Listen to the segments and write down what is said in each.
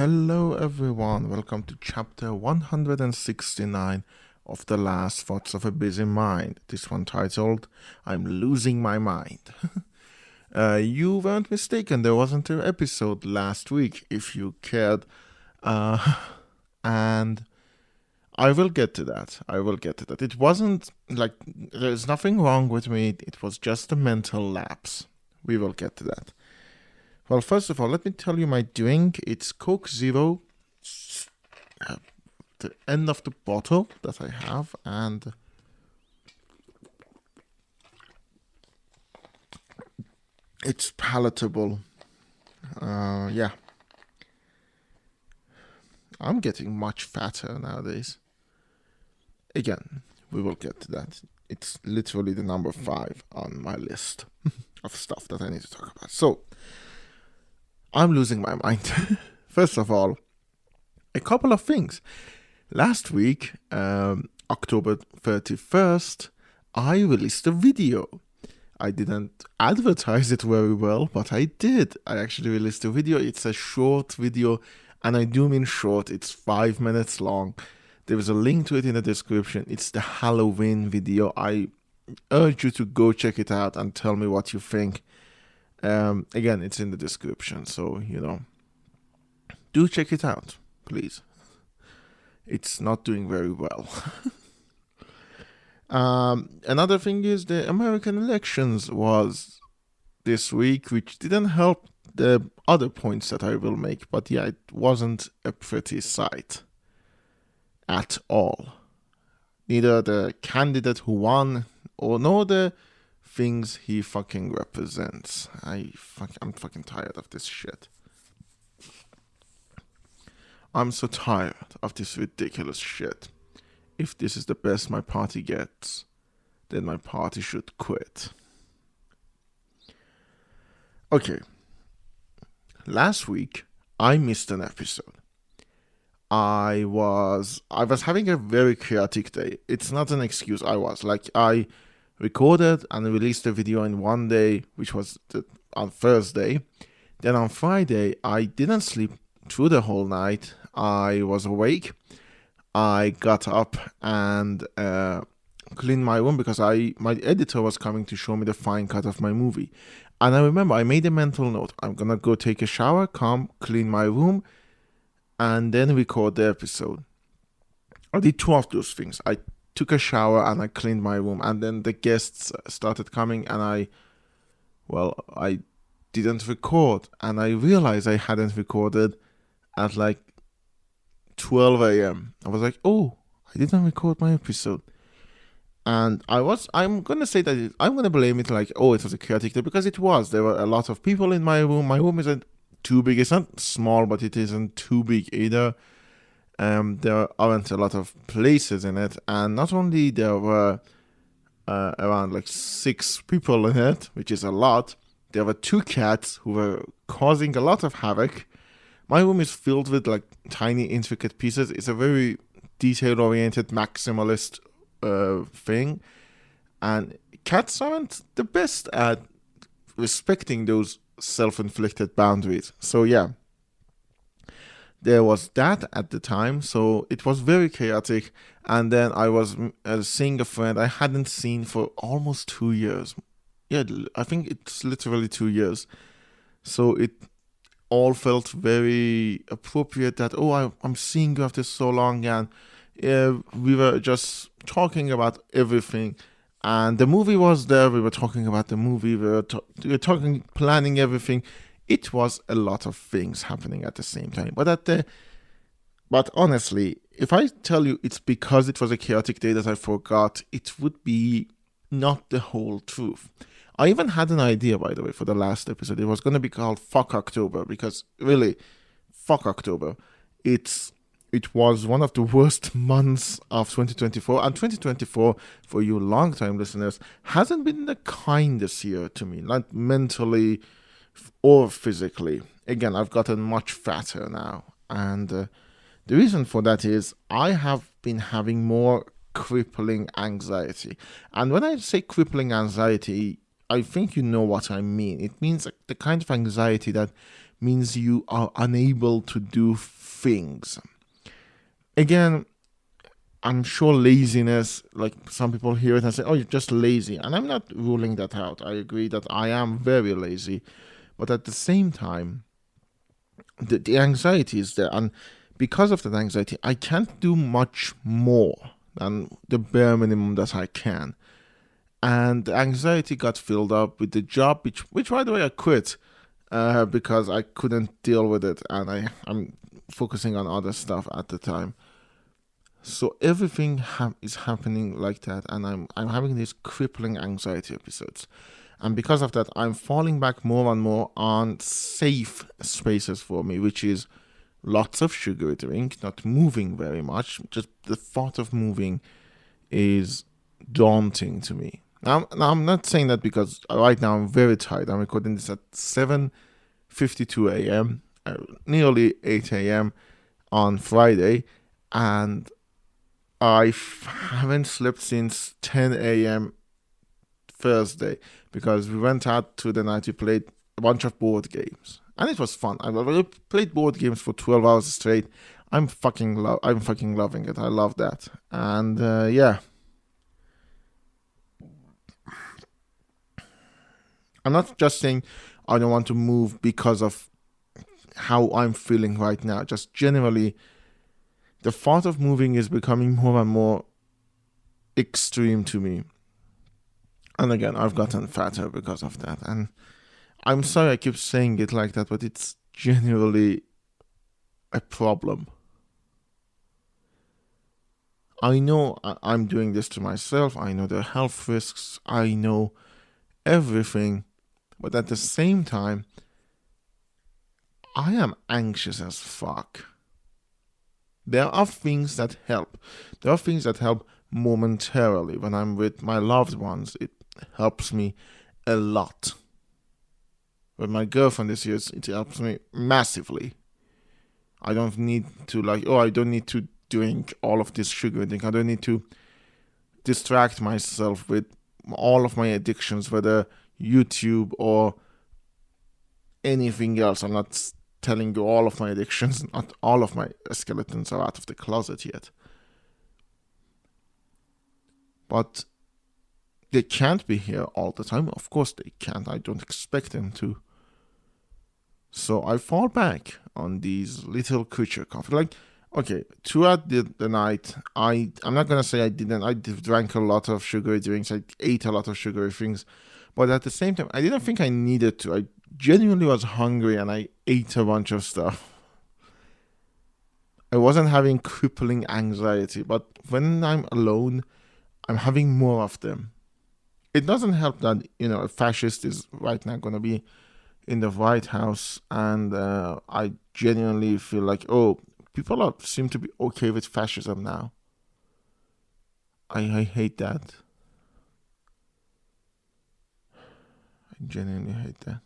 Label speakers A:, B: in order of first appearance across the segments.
A: Hello everyone, welcome to chapter 169 of The Last Thoughts of a Busy Mind. This one titled, I'm Losing My Mind. You weren't mistaken, there wasn't an episode last week if you cared. And I will get to that. It wasn't like, there's nothing wrong with me, it was just a mental lapse. We will get to that. Well, first of all, let me tell you my drink. It's Coke Zero, the end of the bottle that I have, and it's palatable. Yeah. I'm getting much fatter nowadays. Again, we will get to that. It's literally the number 5 on my list of stuff that I need to talk about. So, I'm losing my mind. First of all, a couple of things. Last week, October 31st, I released a video. I didn't advertise it very well, but I did. I actually released a video. It's a short video, and I do mean short. It's 5 minutes long. There is a link to it in the description. It's the Halloween video. I urge you to go check it out and tell me what you think. Again, it's in the description, so, do check it out, please. It's not doing very well. Another thing is the American elections was this week, which didn't help the other points that I will make, but yeah, it wasn't a pretty sight at all. Neither the candidate who won nor the things he fucking represents. I'm fucking tired of this shit. I'm so tired of this ridiculous shit. If this is the best my party gets, then my party should quit. Okay. Last week, I missed an episode. I was having a very chaotic day. It's not an excuse. I recorded and released a video in one day, which was on Thursday. Then on Friday, I didn't sleep through the whole night. I was awake. I got up and cleaned my room because my editor was coming to show me the fine cut of my movie. And I remember I made a mental note. I'm gonna go take a shower, come clean my room, and then record the episode. I did 2 of those things. I took a shower and I cleaned my room, and then the guests started coming, and I didn't record, and I realized I hadn't recorded at like 12 a.m. I was like, oh, I didn't record my episode. And I'm gonna say that I'm gonna blame it like, oh, it was a chaotic day, because it was. There were a lot of people in my room. My room isn't too big. It's not small, but it isn't too big either. There aren't a lot of places in it, and not only there were around like 6 people in it, which is a lot, there were 2 cats who were causing a lot of havoc. My room is filled with like tiny intricate pieces. It's a very detail-oriented maximalist thing, and cats aren't the best at respecting those self-inflicted boundaries. So yeah, there was that at the time, so it was very chaotic. And then I was seeing a friend I hadn't seen for almost 2 years. Yeah, I think it's literally 2 years. So it all felt very appropriate that, I'm seeing you after so long, and we were just talking about everything. And the movie was there, we were talking about the movie, we were talking, planning everything. It was a lot of things happening at the same time. But honestly, if I tell you it's because it was a chaotic day that I forgot, it would be not the whole truth. I even had an idea, by the way, for the last episode. It was going to be called Fuck October, because really, fuck October. It was one of the worst months of 2024, and 2024, for you long-time listeners, hasn't been the kindest year to me, not mentally or physically. Again, I've gotten much fatter now, and the reason for that is I have been having more crippling anxiety. And when I say crippling anxiety, I think you know what I mean. It means like the kind of anxiety that means you are unable to do things. Again, I'm sure laziness, like some people hear it and say, oh, you're just lazy. And I'm not ruling that out. I agree that I am very lazy. But at the same time, the anxiety is there. And because of that anxiety, I can't do much more than the bare minimum that I can. And the anxiety got filled up with the job, which by the way, I quit because I couldn't deal with it. And I'm focusing on other stuff at the time. So everything is happening like that, and I'm having these crippling anxiety episodes, and because of that, I'm falling back more and more on safe spaces for me, which is lots of sugary drink, not moving very much. Just the thought of moving is daunting to me. Now I'm not saying that because right now I'm very tired. I'm recording this at 7:52 a.m., nearly 8 a.m. on Friday, and I haven't slept since 10 a.m. Thursday because we went out to the night. We played a bunch of board games, and it was fun. I played board games for 12 hours straight. I'm fucking loving it. I love that, and yeah, I'm not just saying I don't want to move because of how I'm feeling right now. Just generally, the thought of moving is becoming more and more extreme to me. And again, I've gotten fatter because of that. And I'm sorry I keep saying it like that, but it's genuinely a problem. I know I'm doing this to myself. I know the health risks. I know everything. But at the same time, I am anxious as fuck. There are things that help. There are things that help momentarily. When I'm with my loved ones, it helps me a lot. When my girlfriend is here, it helps me massively. I don't need to I don't need to drink all of this sugar drink. I don't need to distract myself with all of my addictions, whether YouTube or anything else. I'm not telling you all of my addictions. Not all of my skeletons are out of the closet yet. But they can't be here all the time. Of course they can't. I don't expect them to. So I fall back on these little creature coffee. Like, okay, throughout the night, I'm not going to say I didn't. I drank a lot of sugary drinks. I ate a lot of sugary things. But at the same time, I didn't think I needed to. I genuinely was hungry and I ate a bunch of stuff. I wasn't having crippling anxiety, but when I'm alone, I'm having more of them. It doesn't help that, a fascist is right now going to be in the White House, and I genuinely feel like, people seem to be okay with fascism now. I hate that. I genuinely hate that.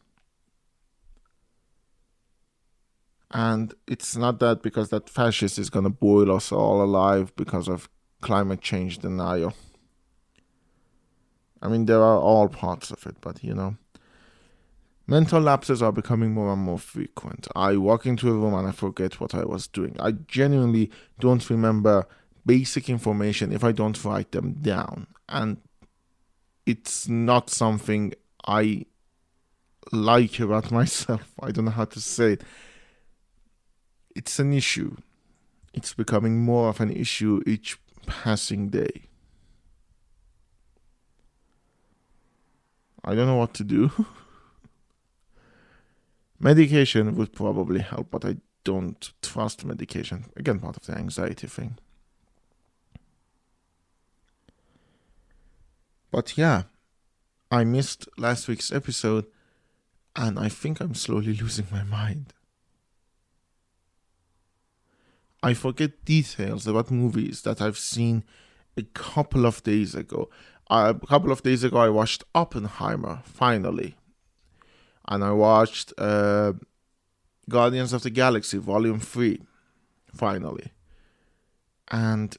A: And it's not that because that fascist is going to boil us all alive because of climate change denial. I mean, there are all parts of it, but mental lapses are becoming more and more frequent. I walk into a room and I forget what I was doing. I genuinely don't remember basic information if I don't write them down. And it's not something I like about myself. I don't know how to say it. It's an issue. It's becoming more of an issue each passing day. I don't know what to do. Medication would probably help, but I don't trust medication. Again, part of the anxiety thing. But yeah, I missed last week's episode, and I think I'm slowly losing my mind. I forget details about movies that I've seen a couple of days ago. A couple of days ago, I watched Oppenheimer, finally. And I watched Guardians of the Galaxy, Volume 3, finally. And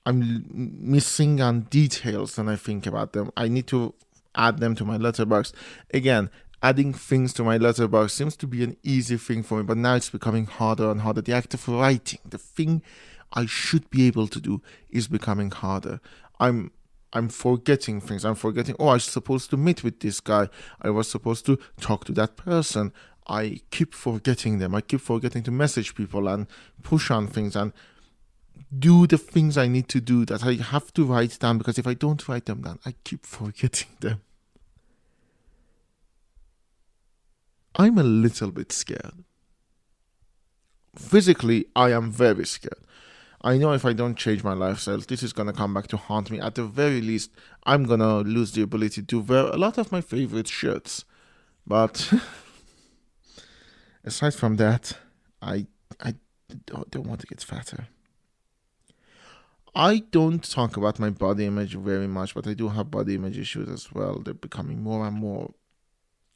A: I'm missing on details when I think about them. I need to add them to my letterbox. Again, adding things to my letterbox seems to be an easy thing for me, but now it's becoming harder and harder. The act of writing, the thing I should be able to do, is becoming harder. I'm forgetting things. I'm forgetting, oh, I was supposed to meet with this guy. I was supposed to talk to that person. I keep forgetting them. I keep forgetting to message people and push on things and do the things I need to do that I have to write down, because if I don't write them down, I keep forgetting them. I'm a little bit scared. Physically, I am very scared. I know if I don't change my lifestyle, this is going to come back to haunt me. At the very least, I'm going to lose the ability to wear a lot of my favorite shirts. But aside from that, I don't want to get fatter. I don't talk about my body image very much, but I do have body image issues as well. They're becoming more and more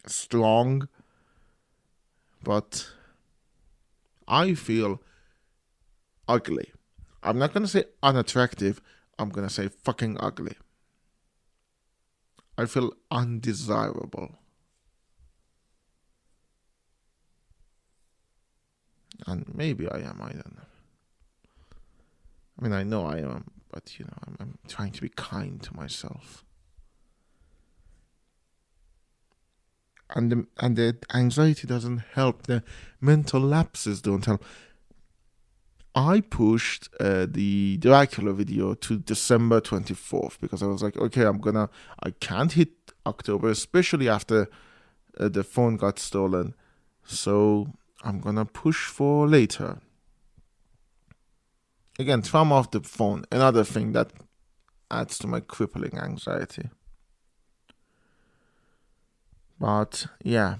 A: strong. But I feel ugly. I'm not going to say unattractive. I'm going to say fucking ugly. I feel undesirable. And maybe I am, I don't know. I mean, I know I am, but I'm trying to be kind to myself. And the anxiety doesn't help. The mental lapses don't help. I pushed the Dracula video to December 24th because I was like, okay, I can't hit October, especially after the phone got stolen. So I'm gonna push for later. Again, trauma of the phone, another thing that adds to my crippling anxiety. But yeah,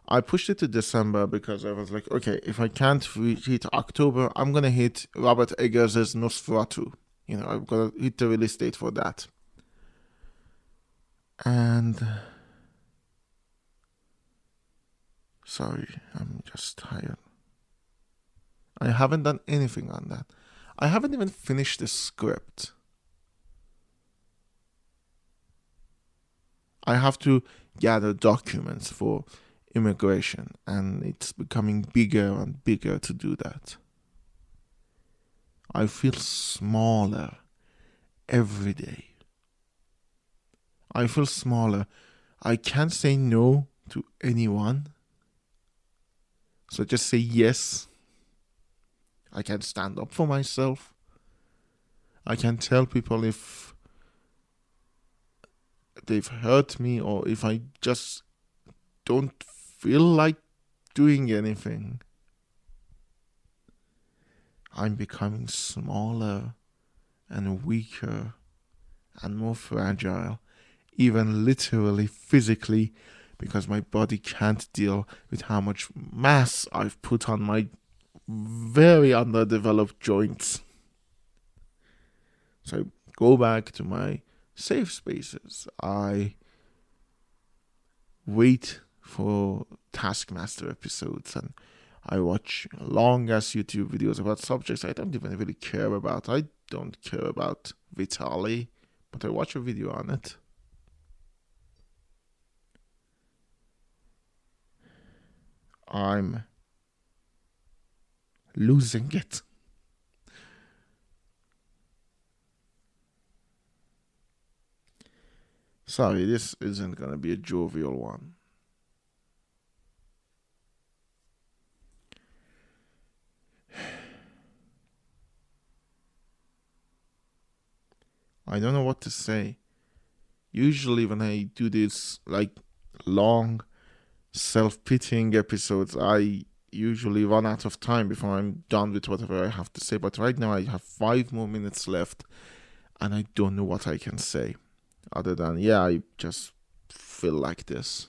A: I pushed it to December because I was like, okay, if I can't hit October, I'm going to hit Robert Eggers' Nosferatu. I'm going to hit the release date for that. And sorry, I'm just tired. I haven't done anything on that. I haven't even finished the script. I have to gather documents for immigration, and it's becoming bigger and bigger to do that. I feel smaller every day. I feel smaller. I can't say no to anyone. So just say yes. I can stand up for myself. I can tell people if they've hurt me or if I just don't feel like doing anything. I'm becoming smaller and weaker and more fragile, even literally physically, because my body can't deal with how much mass I've put on my very underdeveloped joints. So I go back to my safe spaces. I wait for Taskmaster episodes and I watch long ass YouTube videos about subjects I don't even really care about. I don't care about Vitali, but I watch a video on it. I'm losing it. Sorry, this isn't gonna be a jovial one. I don't know what to say. Usually when I do this like long self-pitying episodes, I usually run out of time before I'm done with whatever I have to say. But right now I have 5 more minutes left and I don't know what I can say. Other than, yeah, I just feel like this.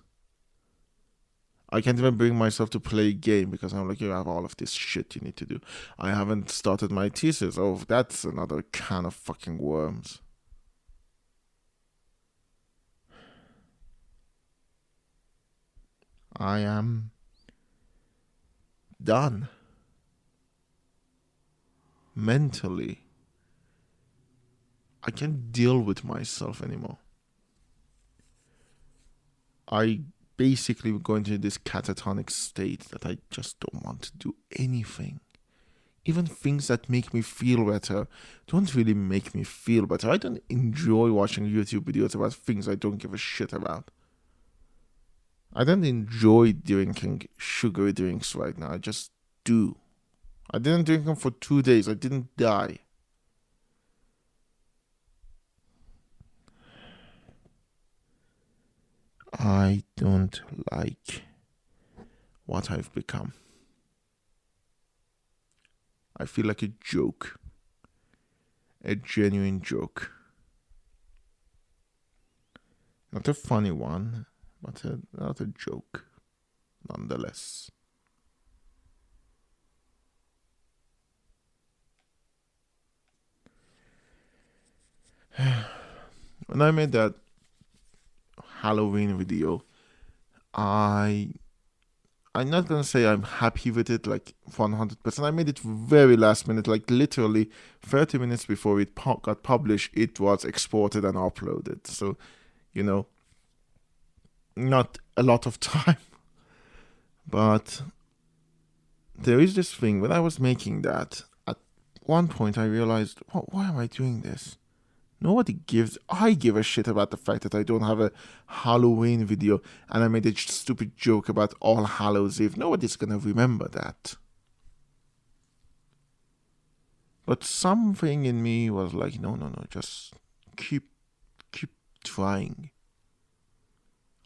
A: I can't even bring myself to play a game because I'm like, you have all of this shit you need to do. I haven't started my thesis. Oh, that's another can of fucking worms. I am done. Mentally, I can't deal with myself anymore. I basically go into this catatonic state that I just don't want to do anything. Even things that make me feel better don't really make me feel better. I don't enjoy watching YouTube videos about things I don't give a shit about. I don't enjoy drinking sugary drinks right now. I just do. I didn't drink them for 2 days. I didn't die. I don't like what I've become. I feel like a joke. A genuine joke. Not a funny one, but not a joke, nonetheless. When I made that Halloween video, I'm not gonna say I'm happy with it like 100%. I made it very last minute, like literally 30 minutes before it got published. It was exported and uploaded, so not a lot of time. But there is this thing when I was making that. At one point, I realized, why am I doing this? I give a shit about the fact that I don't have a Halloween video and I made a stupid joke about All Hallows Eve. Nobody's gonna remember that. But something in me was like, no, just keep trying.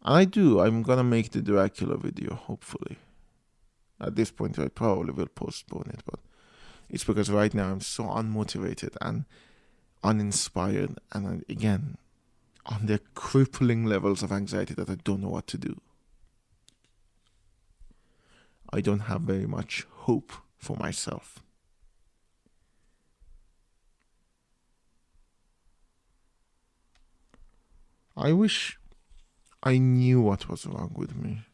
A: And I do. I'm gonna make the Dracula video, hopefully. At this point, I probably will postpone it, but it's because right now I'm so unmotivated and uninspired, and again, on the crippling levels of anxiety that I don't know what to do. I don't have very much hope for myself. I wish I knew what was wrong with me,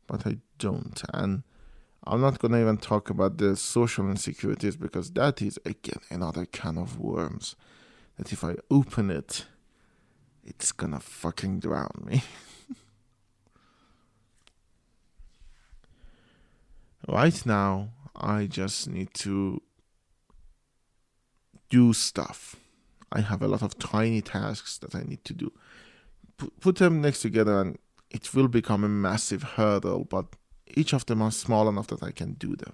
A: but I don't, and I'm not going to even talk about the social insecurities because that is, again, another can of worms. That if I open it, it's gonna fucking drown me. Right now, I just need to do stuff. I have a lot of tiny tasks that I need to do. Put them next together and it will become a massive hurdle, but each of them are small enough that I can do them.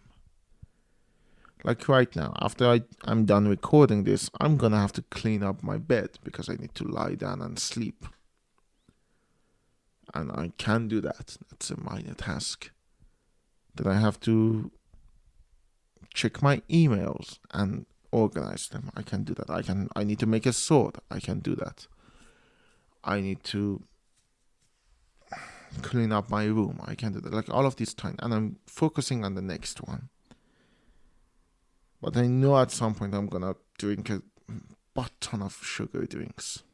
A: Like right now, after I'm done recording this, I'm gonna have to clean up my bed because I need to lie down and sleep. And I can do that. That's a minor task. Then I have to check my emails and organize them. I can do that. I need to make a sword. I can do that. I need to clean up my room. I can do that. Like all of these times. And I'm focusing on the next one. But I know at some point I'm gonna drink a butt ton of sugary drinks.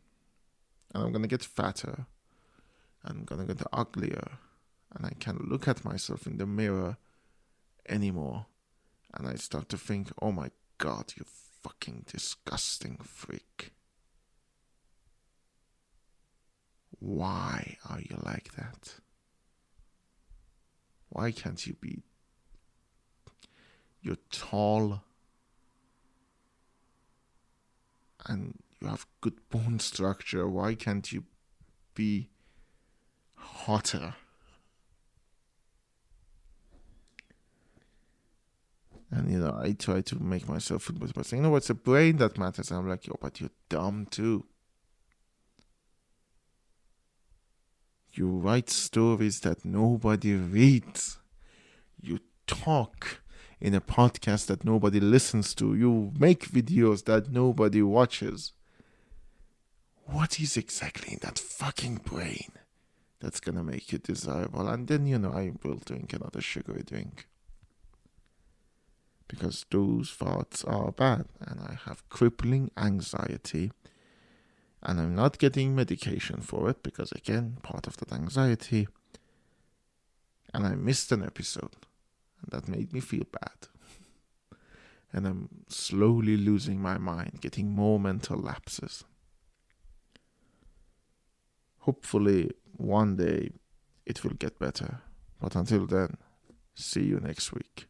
A: And I'm gonna get fatter. I'm gonna get uglier. And I can't look at myself in the mirror anymore. And I start to think, oh my God, you fucking disgusting freak. Why are you like that? Why can't you be... You're tall. And you have good bone structure. Why can't you be hotter? And I try to make myself feel better by saying, it's the brain that matters. And I'm like, but you're dumb too. You write stories that nobody reads. You talk in a podcast that nobody listens to. You make videos that nobody watches. What is exactly in that fucking brain that's gonna make you desirable? And then, I will drink another sugary drink. Because those thoughts are bad. And I have crippling anxiety. And I'm not getting medication for it because, again, part of that anxiety. And I missed an episode. And that made me feel bad. And I'm slowly losing my mind, getting more mental lapses. Hopefully, one day it will get better. But until then, see you next week.